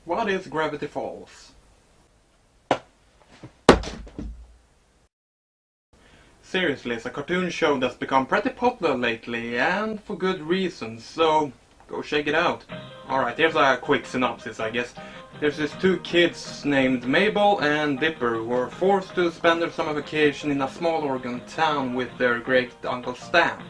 What is Gravity Falls? Seriously, it's a cartoon show that's become pretty popular lately, and for good reasons, so go check it out. Alright, here's a quick synopsis, I guess. There's these two kids named Mabel and Dipper who are forced to spend their summer vacation in a small Oregon town with their great uncle Stan.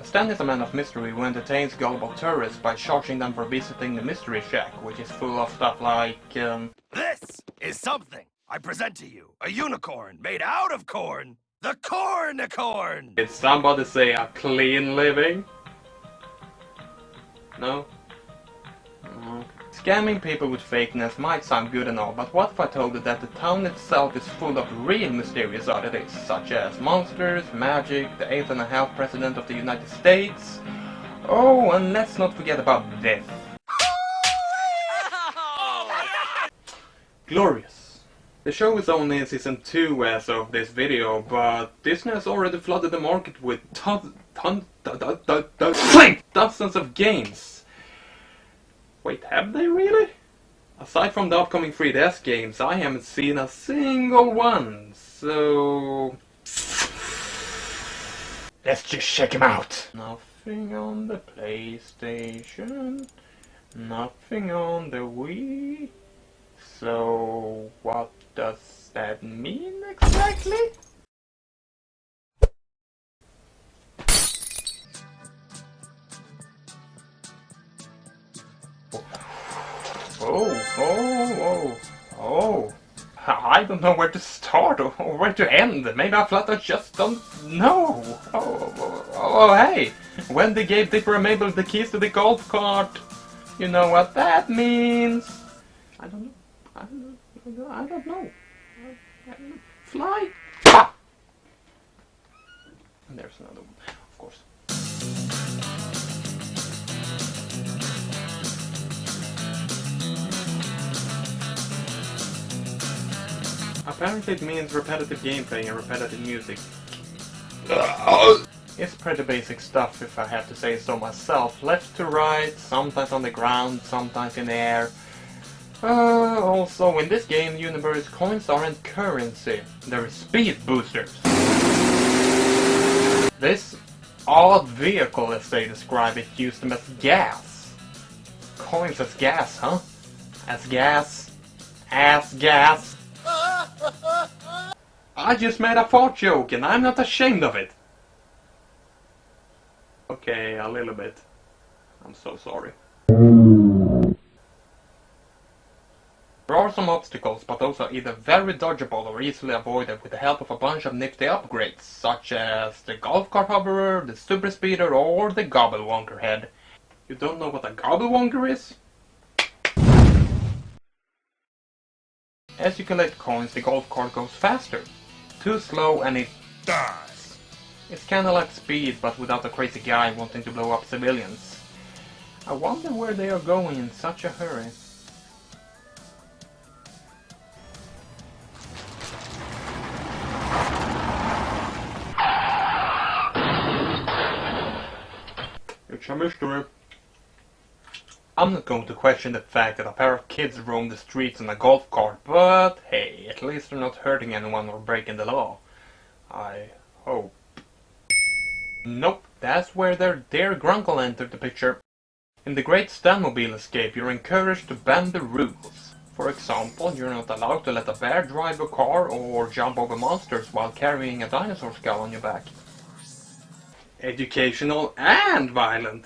Stan is a man of mystery who entertains gullible tourists by charging them for visiting the Mystery Shack, which is full of stuff like, This is something I present to you. A unicorn made out of corn. The Cornicorn! Did somebody say a clean living? No? Scamming people with fakeness might sound good and all, but what if I told you that the town itself is full of real mysterious oddities, such as monsters, magic, the 8.5th President of the United States... Oh, and let's not forget about death. Glorious. The show is only in season 2 as of this video, but Disney has already flooded the market with dozens of games. Wait, have they really? Aside from the upcoming 3DS games, I haven't seen a single one, so... let's just check them out! Nothing on the PlayStation, nothing on the Wii, so what does that mean exactly? Oh. I don't know where to start or where to end. Maybe I flat out just don't know. Hey! When they gave Dipper and Mabel the keys to the golf cart, you know what that means? I don't know. Fly! Ah! And there's another one, of course. Apparently it means repetitive gameplay and repetitive music. It's pretty basic stuff if I have to say so myself. Left to right, sometimes on the ground, sometimes in the air. Also, in this game universe, coins aren't currency, they're speed boosters. This odd vehicle, as they describe it, used them as gas. Coins as gas, huh? As gas. I just made a fart joke and I'm not ashamed of it. Okay, a little bit. I'm so sorry. There are some obstacles, but those are either very dodgeable or easily avoided with the help of a bunch of nifty upgrades, such as the golf cart hoverer, the super speeder, or the gobblewonker head. You don't know what a gobblewonker is? As you collect coins, the golf cart goes faster. Too slow and it dies. It's kinda like Speed, but without a crazy guy wanting to blow up civilians. I wonder where they are going in such a hurry. It's a mystery. I'm not going to question the fact that a pair of kids roam the streets in a golf cart, but hey, at least they're not hurting anyone or breaking the law. I hope. Nope, that's where their dear Grunkle entered the picture. In the Great Stanmobile Escape, you're encouraged to bend the rules. For example, you're not allowed to let a bear drive a car or jump over monsters while carrying a dinosaur skull on your back. Educational and violent.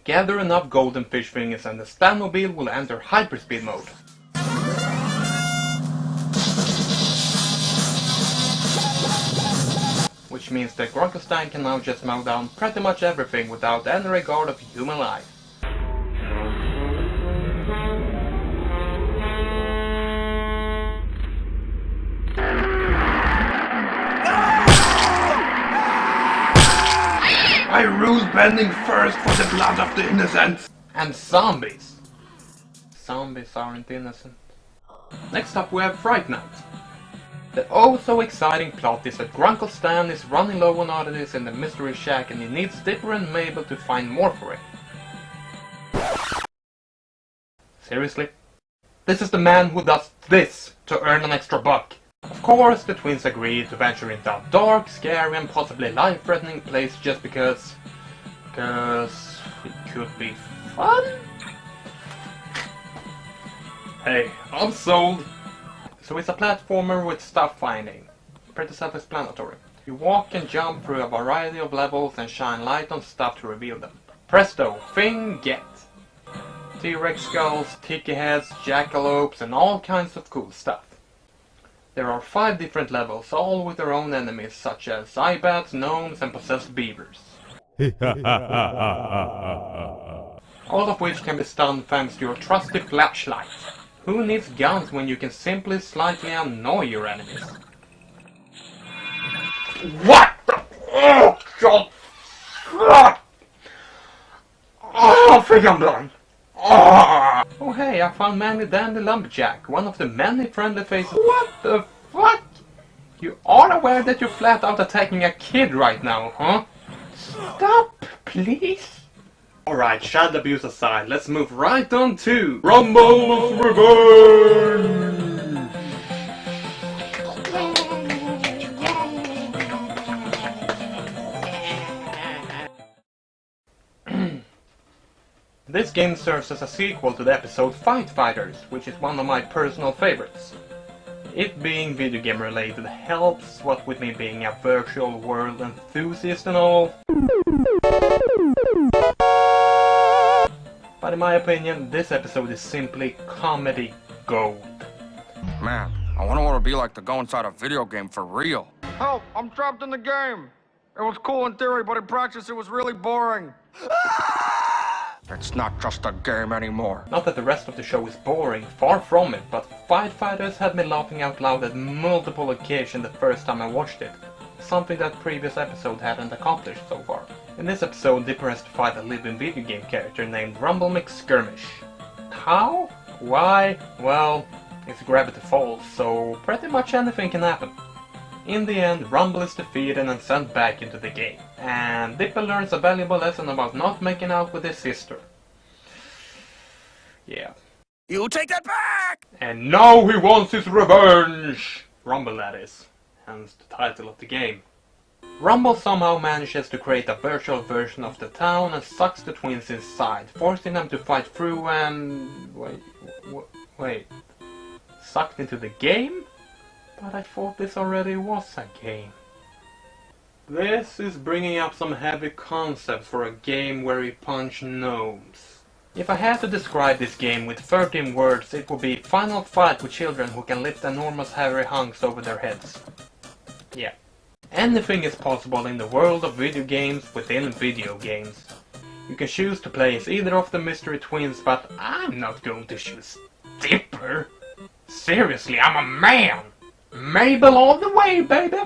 Gather enough golden fish fingers and the Stanmobile will enter hyperspeed mode. Which means that Grunkle can now just mow down pretty much everything without any regard of human life. I rule bending first for the blood of the innocent! And zombies! Zombies aren't innocent. Next up we have Fright Night. The oh so exciting plot is that Grunkle Stan is running low on oddities in the Mystery Shack and he needs Dipper and Mabel to find more for it. Seriously? This is the man who does this to earn an extra buck. Of course, the twins agreed to venture into a dark, scary and possibly life-threatening place just because it could be fun? Hey, I'm sold! So it's a platformer with stuff finding. Pretty self-explanatory. You walk and jump through a variety of levels and shine light on stuff to reveal them. Presto, thing get! T-Rex skulls, tiki heads, jackalopes and all kinds of cool stuff. There are 5 different levels, all with their own enemies such as eyebats, gnomes and possessed beavers. All of which can be stunned thanks to your trusty flashlight. Who needs guns when you can simply slightly annoy your enemies? What the? Oh, God! Oh, I think I'm done. Oh hey, I found Manly Dandy Lumberjack, one of the many friendly faces. What the fuck? You are aware that you're flat out attacking a kid right now, huh? Stop, please? Alright, child abuse aside, let's move right on to Rumble's Revenge! This game serves as a sequel to the episode Fight Fighters, which is one of my personal favorites. It being video game related helps, what with me being a virtual world enthusiast and all. But in my opinion, this episode is simply comedy gold. Man, I wonder what it'll be like to go inside a video game for real. Help! I'm trapped in the game! It was cool in theory, but in practice it was really boring. It's not just a game anymore. Not that the rest of the show is boring, far from it, but Fight Fighters had me laughing out loud at multiple occasions the first time I watched it. Something that previous episode hadn't accomplished so far. In this episode, Dipper has to fight a living video game character named Rumble McSkirmish. How? Why? Well, it's Gravity Falls, so pretty much anything can happen. In the end, Rumble is defeated and sent back into the game, and Dipper learns a valuable lesson about not making out with his sister. Yeah. You take that back! And now he wants his revenge! Rumble, that is. Hence the title of the game. Rumble somehow manages to create a virtual version of the town and sucks the twins inside, forcing them to fight through and... Wait. Sucked into the game? But I thought this already was a game. This is bringing up some heavy concepts for a game where we punch gnomes. If I had to describe this game with 13 words, it would be Final Fight with children who can lift enormous hairy hunks over their heads. Yeah. Anything is possible in the world of video games within video games. You can choose to play as either of the mystery twins, but I'm not going to choose Dipper. Seriously, I'm a man! Mabel all the way, baby!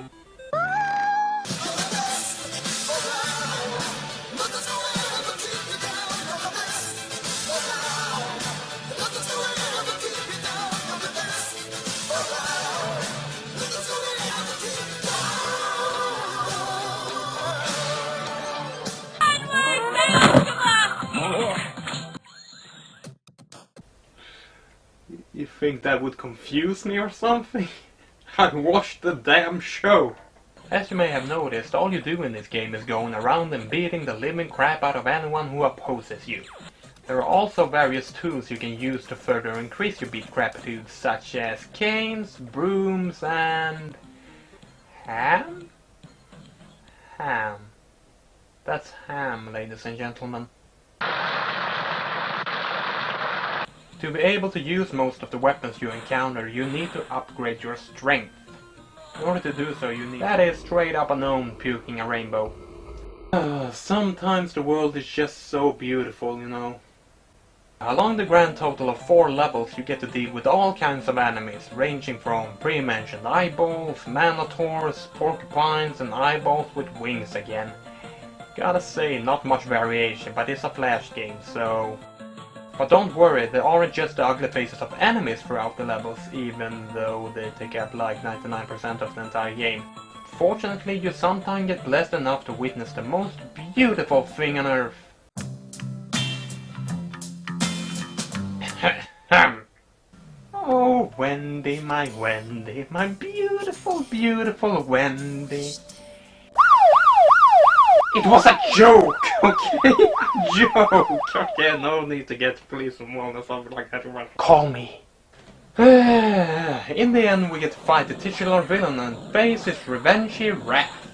You think that would confuse me or something? I watched the damn show! As you may have noticed, all you do in this game is going around and beating the living crap out of anyone who opposes you. There are also various tools you can use to further increase your beat crapitude, such as canes, brooms, and... ham? Ham. That's ham, ladies and gentlemen. To be able to use most of the weapons you encounter, you need to upgrade your strength. In order to do so, you need... That is straight up a gnome puking a rainbow. Sometimes the world is just so beautiful, you know. Along the grand total of 4 levels, you get to deal with all kinds of enemies, ranging from pre-mentioned eyeballs, minotaurs, porcupines, and eyeballs with wings again. Gotta say, not much variation, but it's a flash game, so... But don't worry, there aren't just the ugly faces of enemies throughout the levels, even though they take up like 99% of the entire game. Fortunately, you sometimes get blessed enough to witness the most beautiful thing on earth. Wendy, my beautiful, beautiful Wendy. It was a joke, okay? A joke. Okay, no need to get police involved or something like that. Call me. In the end, we get to fight the titular villain and face his revengey wrath.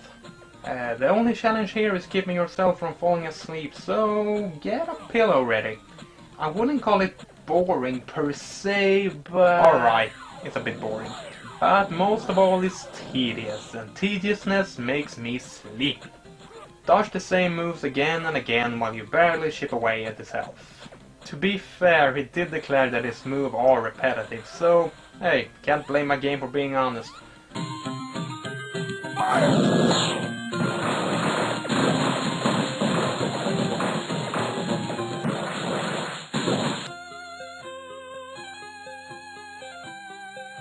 The only challenge here is keeping yourself from falling asleep, so get a pillow ready. I wouldn't call it boring per se, but... Alright, it's a bit boring. But most of all it's tedious, and tediousness makes me sleepy. Dodge the same moves again and again while you barely chip away at his health. To be fair, he did declare that his moves are repetitive, so hey, can't blame my game for being honest.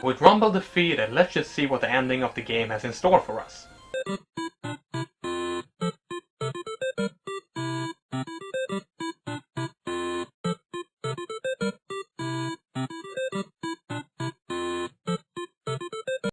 With Rumble defeated, let's just see what the ending of the game has in store for us.